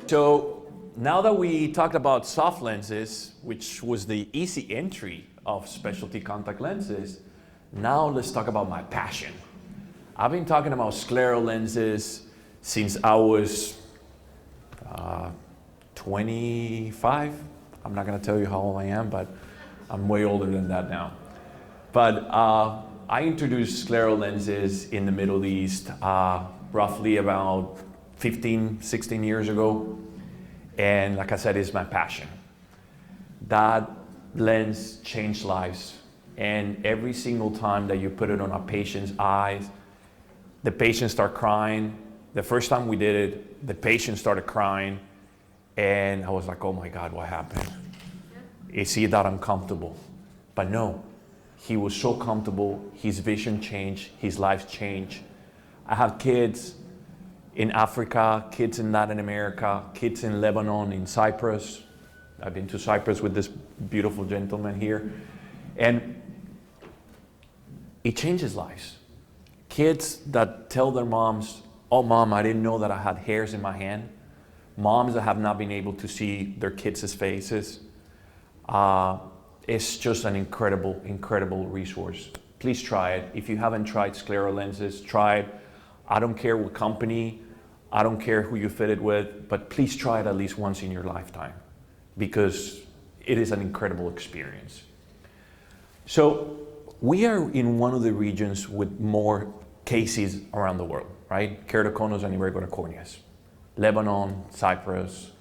So now that we talked about soft lenses, which was the easy entry of specialty contact lenses, now let's talk about my passion. I've been talking about scleral lenses since I was 25. I'm not gonna tell you how old I am, but I'm way older than that now. But I introduced scleral lenses in the Middle East roughly about 15, 16 years ago. And like I said, it's my passion. That lens changed lives. And every single time that you put it on a patient's eyes, the patient start crying. The first time we did it, the patient started crying. And I was like, oh my God, what happened? Is he that uncomfortable? But no, he was so comfortable. His vision changed, his life changed. I have kids in Africa, kids in Latin America, kids in Lebanon, in Cyprus. I've been to Cyprus with this beautiful gentleman here. And it changes lives. Kids that tell their moms, oh mom, I didn't know that I had hairs in my hand. Moms that have not been able to see their kids' faces. It's just an incredible, incredible resource. Please try it. If you haven't tried scleral lenses, try it. I don't care what company, I don't care who you fit it with, but please try it at least once in your lifetime because it is an incredible experience. So we are in one of the regions with more cases around the world, right? Keratoconus and irregular corneas. Lebanon, Cyprus,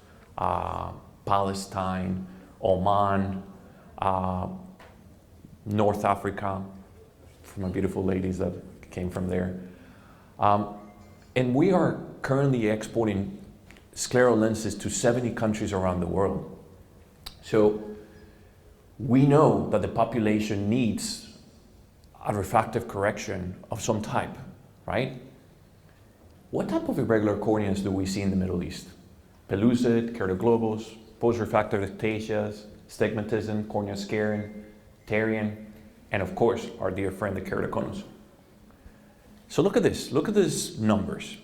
Palestine, Oman, North Africa, for my beautiful ladies that came from there. And we are currently exporting scleral lenses to 70 countries around the world. So we know that the population needs a refractive correction of some type, right? What type of irregular corneas do we see in the Middle East? Pellucid, keratoglobus, post-refractive ectasias, stigmatism, cornea scaring, Terrian, and of course, our dear friend, the keratoconus. So look at this, look at these numbers.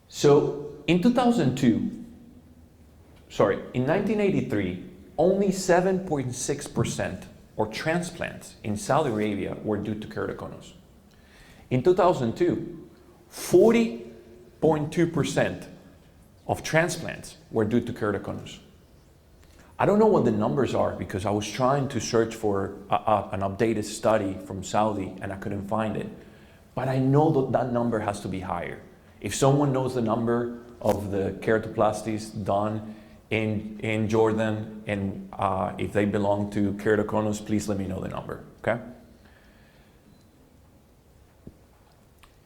So in 1983, only 7.6% or transplants in Saudi Arabia were due to keratoconus. In 2002, 40.2% of transplants were due to keratoconus. I don't know what the numbers are because I was trying to search for an updated study from Saudi and I couldn't find it. But I know that that number has to be higher. If someone knows the number of the keratoplasties done in Jordan and if they belong to keratoconus, please let me know the number, okay?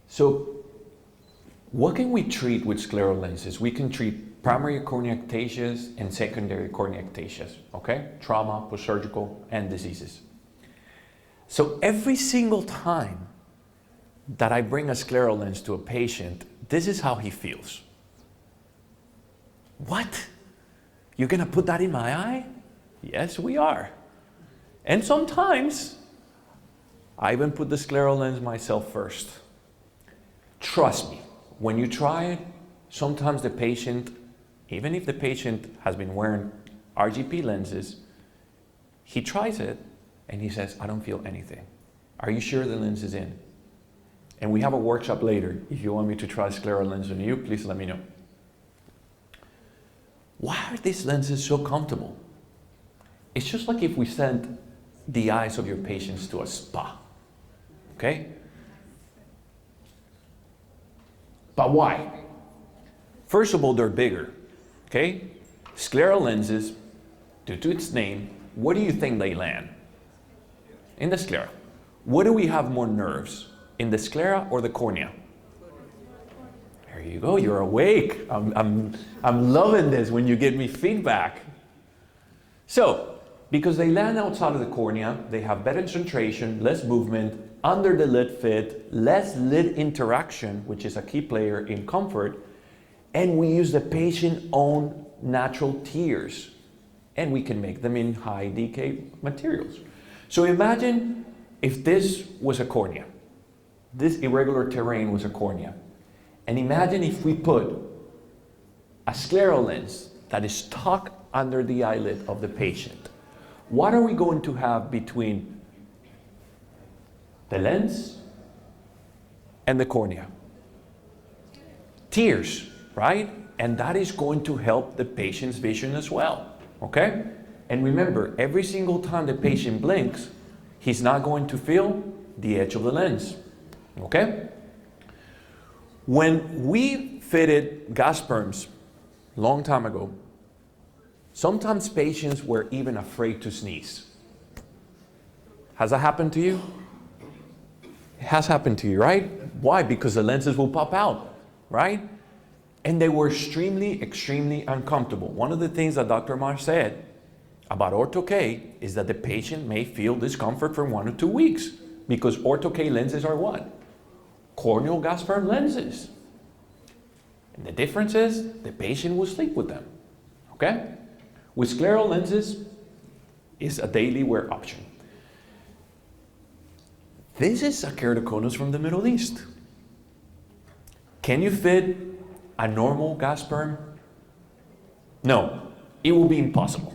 So what can we treat with scleral lenses? We can treat primary cornea ectasias and secondary cornea ectasias, okay? Trauma, post-surgical, and diseases. So every single time that I bring a scleral lens to a patient, this is how he feels. What? You're gonna put that in my eye? Yes, we are. And sometimes, I even put the scleral lens myself first. Trust me, when you try it, sometimes the patient, even if the patient has been wearing RGP lenses, he tries it and he says, I don't feel anything. Are you sure the lens is in? And we have a workshop later. If you want me to try scleral lens on you, please let me know. Why are these lenses so comfortable? It's just like if we sent the eyes of your patients to a spa, okay? But why? First of all, they're bigger, okay? Scleral lenses, due to its name, where do you think they land? In the sclera. Where do we have more nerves? In the sclera or the cornea? There you go, you're awake. I'm loving this when you give me feedback. So, because they land outside of the cornea, they have better centration, less movement, under the lid fit, less lid interaction, which is a key player in comfort, and we use the patient's own natural tears, and we can make them in high decay materials. So imagine if this was a cornea, this irregular terrain was a cornea, and imagine if we put a scleral lens that is stuck under the eyelid of the patient, what are we going to have between the lens and the cornea? Tears, right? And that is going to help the patient's vision as well, okay? And remember, every single time the patient blinks, he's not going to feel the edge of the lens, okay? When we fitted gas perms long time ago, sometimes patients were even afraid to sneeze. Has that happened to you? It has happened to you, right? Why? Because the lenses will pop out, right? And they were extremely uncomfortable. One of the things that Dr. Marr said about Ortho-K is that the patient may feel discomfort for 1 or 2 weeks because Ortho-K lenses are what? Corneal gas perm lenses. And the difference is the patient will sleep with them, okay? With scleral lenses, it's a daily wear option. This is a keratoconus from the Middle East. Can you fit a normal gas perm? No, it will be impossible,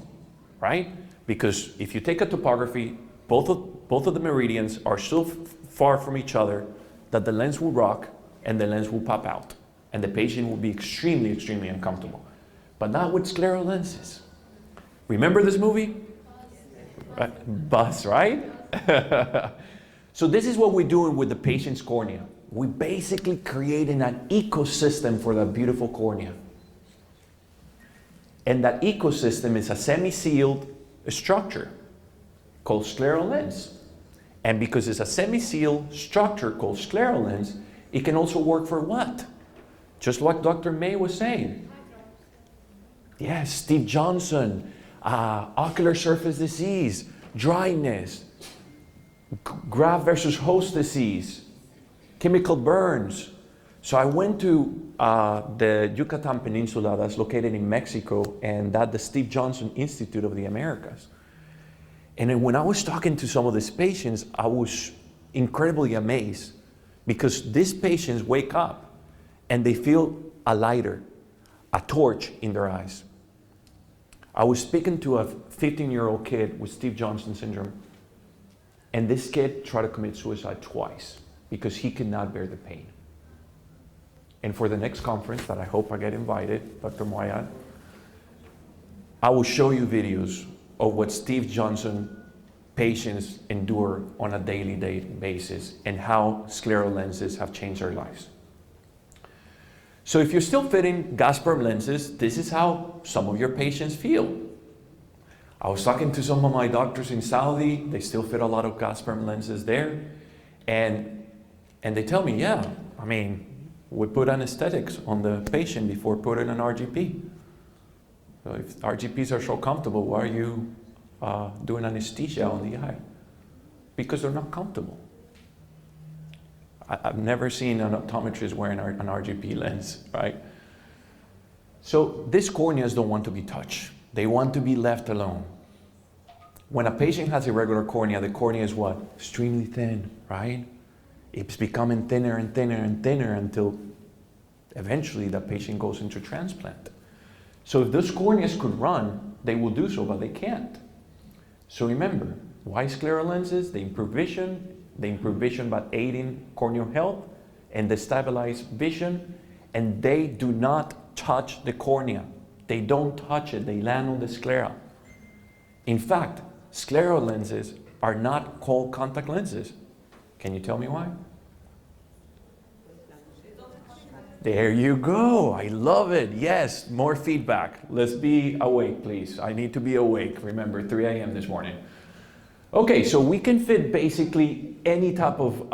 right? Because if you take a topography, both of the meridians are so far from each other that the lens will rock and the lens will pop out, and the patient will be extremely uncomfortable. But not with scleral lenses. Remember this movie? Buzz, right? So this is what we're doing with the patient's cornea. We're basically creating an ecosystem for that beautiful cornea. And that ecosystem is a semi-sealed structure called scleral lens. And because it's a semi-sealed structure called scleral lens, it can also work for what? Just like Dr. May was saying. Yes, Steve Johnson, ocular surface disease, dryness, graft versus host disease, chemical burns. So I went to the Yucatan Peninsula that's located in Mexico, and that's the Steve Johnson Institute of the Americas. And then when I was talking to some of these patients, I was incredibly amazed because these patients wake up and they feel a lighter, a torch in their eyes. I was speaking to a 15-year-old kid with Steve Johnson syndrome, and this kid tried to commit suicide twice because he could not bear the pain. And for the next conference that I hope I get invited, Dr. Moyad, I will show you videos of what Steve Johnson patients endure on a daily basis and how scleral lenses have changed their lives. So if you're still fitting gas perm lenses, this is how some of your patients feel. I was talking to some of my doctors in Saudi, they still fit a lot of gas perm lenses there. And they tell me, yeah, I mean, we put anesthetics on the patient before putting an RGP. So if RGPs are so comfortable, why are you doing anesthesia on the eye? Because they're not comfortable. I've never seen an optometrist wearing an RGP lens, right? So these corneas don't want to be touched. They want to be left alone. When a patient has irregular cornea, the cornea is what? Extremely thin, right? It's becoming thinner and thinner and thinner until eventually the patient goes into transplant. So if those corneas could run, they will do so, but they can't. So remember, why scleral lenses? They improve vision by aiding corneal health, and they stabilize vision, and they do not touch the cornea. They don't touch it, they land on the sclera. In fact, scleral lenses are not called contact lenses. Can you tell me why? There you go, I love it. Yes, more feedback. Let's be awake, please. I need to be awake. Remember, 3 a.m. this morning. Okay, so we can fit basically any type of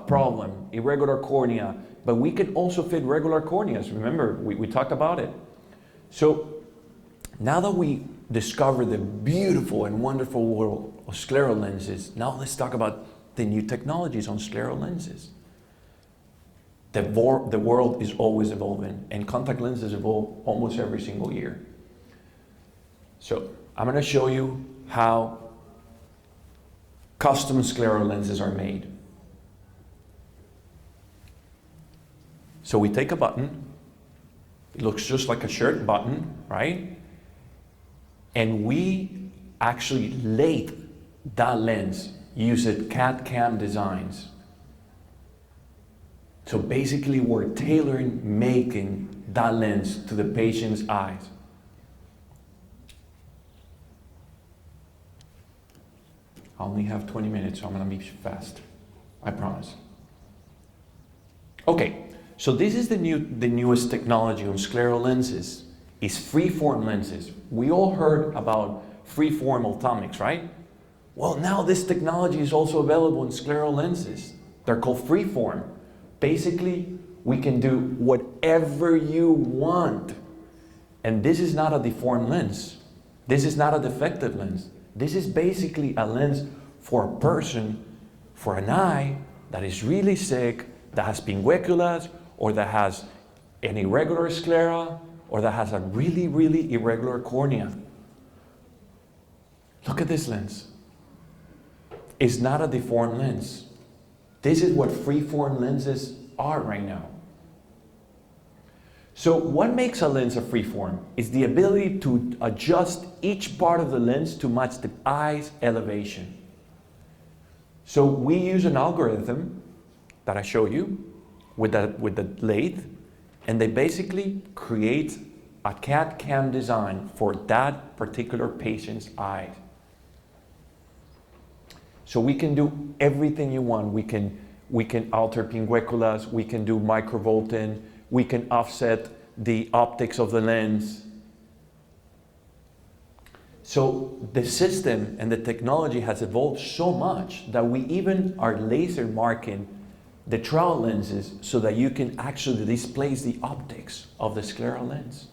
problem, irregular cornea, but we can also fit regular corneas. Remember, we talked about it. So now that we discovered the beautiful and wonderful world of scleral lenses, now let's talk about the new technologies on scleral lenses. The world is always evolving, and contact lenses evolve almost every single year. So I'm going to show you how custom scleral lenses are made. So we take a button, It looks just like a shirt button, right? And we actually laid that lens using CAD/CAM designs. So basically we're tailoring, making that lens to the patient's eyes. I only have 20 minutes, so I'm gonna be fast, I promise. Okay, so this is the newest technology on scleral lenses, is freeform lenses. We all heard about freeform ophthalmics, right? Well, now this technology is also available in scleral lenses. They're called freeform. Basically, we can do whatever you want. And this is not a deformed lens. This is not a defective lens. This is basically a lens for a person, for an eye that is really sick, that has pingueculas, or that has an irregular sclera, or that has a really, really irregular cornea. Look at this lens. It's not a deformed lens. This is what freeform lenses are right now. So what makes a lens a freeform is the ability to adjust each part of the lens to match the eye's elevation. So we use an algorithm that I show you with the lathe, and they basically create a CAD/CAM design for that particular patient's eye. So we can do everything you want. We can alter pingueculas, we can do microvolting, we can offset the optics of the lens. So the system and the technology has evolved so much that we even are laser marking the trial lenses so that you can actually displace the optics of the scleral lens.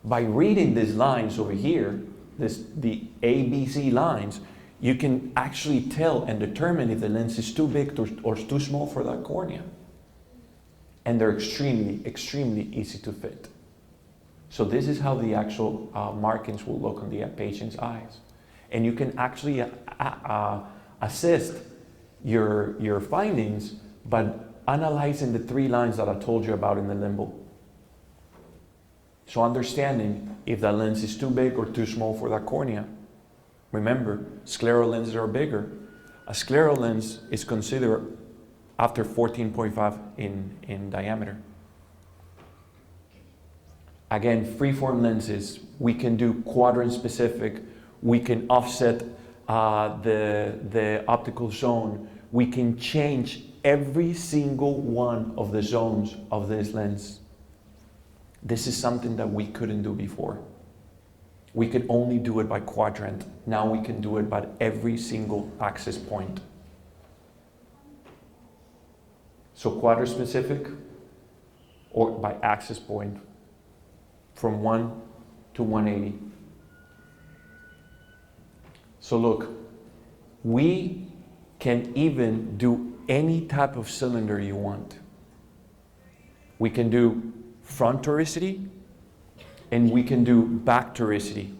By reading these lines over here, the ABC lines, you can actually tell and determine if the lens is too big or too small for that cornea. And they're extremely, extremely easy to fit. So this is how the actual markings will look on the patient's eyes. And you can actually assist your findings by analyzing the 3 lines that I told you about in the limbo. So understanding if that lens is too big or too small for that cornea. Remember, scleral lenses are bigger. A scleral lens is considered after 14.5 in diameter. Again, freeform lenses, we can do quadrant specific, we can offset the optical zone, we can change every single one of the zones of this lens. This is something that we couldn't do before. We could only do it by quadrant. Now we can do it by every single access point. So quadrant specific or by access point from 1 to 180. So look, we can even do any type of cylinder you want. We can do front toricity, and we can do back toricity.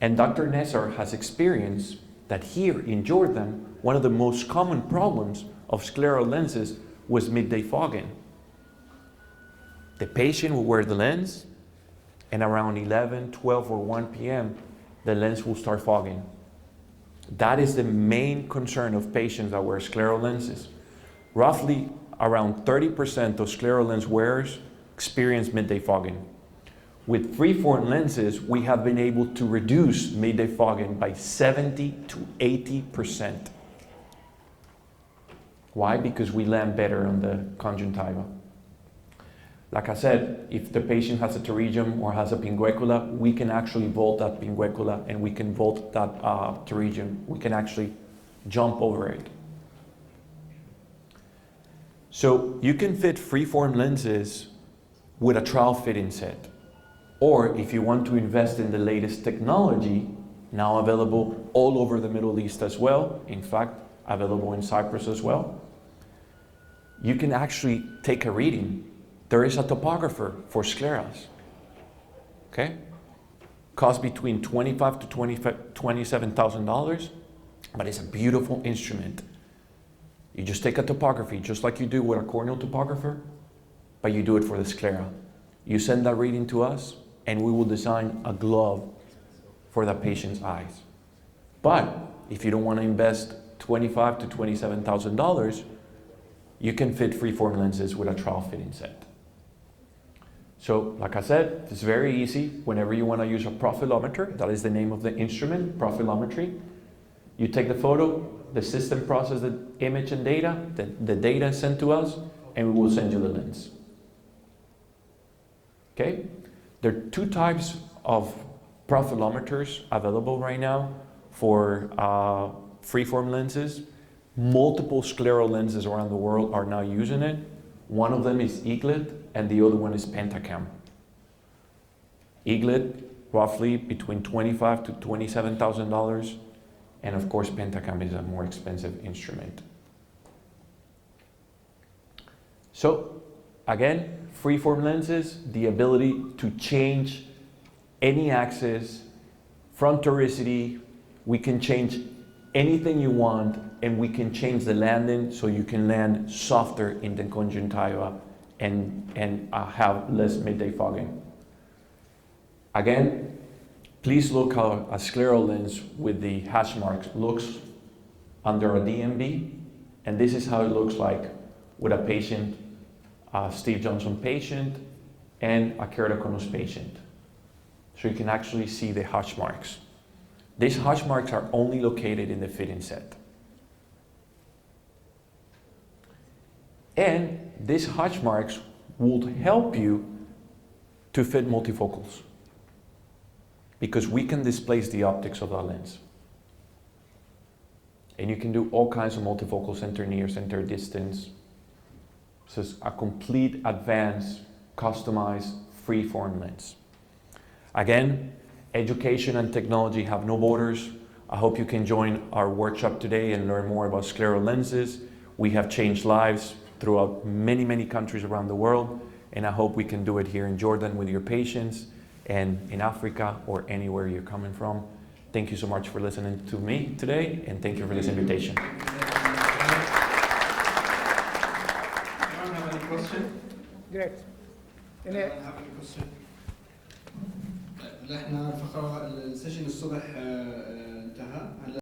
And Dr. Nesar has experienced that here in Jordan, one of the most common problems of scleral lenses was midday fogging. The patient will wear the lens, and around 11, 12, or 1 p.m., the lens will start fogging. That is the main concern of patients that wear scleral lenses. Roughly around 30% of scleral lens wearers experience midday fogging. With freeform lenses, we have been able to reduce midday fogging by 70 to 80%. Why? Because we land better on the conjunctiva. Like I said, if the patient has a pterygium or has a pinguecula, we can actually vault that pinguecula and we can vault that pterygium. We can actually jump over it. So you can fit freeform lenses with a trial fitting set. Or if you want to invest in the latest technology, now available all over the Middle East as well, in fact, available in Cyprus as well, you can actually take a reading. There is a topographer for scleras, okay? Costs between $25,000 to $27,000, but it's a beautiful instrument. You just take a topography, just like you do with a corneal topographer, but you do it for the sclera. You send that reading to us, and we will design a glove for the patient's eyes. But if you don't want to invest $25,000 to $27,000, you can fit freeform lenses with a trial fitting set. So, like I said, it's very easy. Whenever you want to use a profilometer, that is the name of the instrument, profilometry, you take the photo, the system processes the image and data, the data is sent to us, and we will send you the lens. Okay? There are two types of profilometers available right now for freeform lenses. Multiple scleral lenses around the world are now using it. One of them is Eaglet, and the other one is Pentacam. Eaglet, roughly between $25,000 to $27,000, and of course Pentacam is a more expensive instrument. So, again, freeform lenses, the ability to change any axis, frontoricity, we can change anything you want, and we can change the landing so you can land softer in the conjunctiva and have less midday fogging. Again, please look how a scleral lens with the hash marks looks under a DMB, and this is how it looks like with a patient, a Steve Johnson patient, and a keratoconus patient. So you can actually see the hash marks. These hash marks are only located in the fitting set. And these hash marks will help you to fit multifocals, because we can displace the optics of that lens. And you can do all kinds of multifocal, center near, center distance. So it's a complete, advanced, customized, freeform lens. Again, education and technology have no borders. I hope you can join our workshop today and learn more about scleral lenses. We have changed lives throughout many, many countries around the world, and I hope we can do it here in Jordan with your patients, and in Africa or anywhere you're coming from. Thank you so much for listening to me today, and thank you for this invitation. Anyone have any question? Great. Anyone have any question? احنا الفقرة السيشن الصبح انتهى.